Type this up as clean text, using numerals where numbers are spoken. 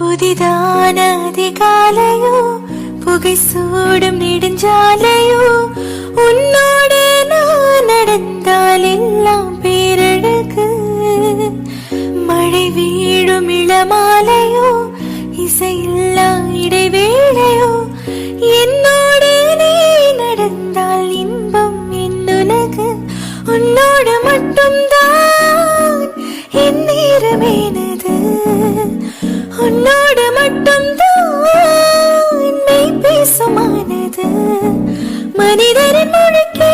புதிதான அதிகாலையோ புகை சூடும் நெடுஞ்சாலையோ உன்னோடு நான் நடந்தால் எல்லாம் பேரழகு. மழை வீழும் இளமாலையோ இசையில்லா இடைவேளையோ என்னோடு நீ நடந்தால் இன்பம் என்னுலகு. உன்னோடு மட்டும்தான் என் நேரமேனது, உன்னோடு மட்டும்தான் மெய் பேசுமானது. மனிதரின் மொழிக்கே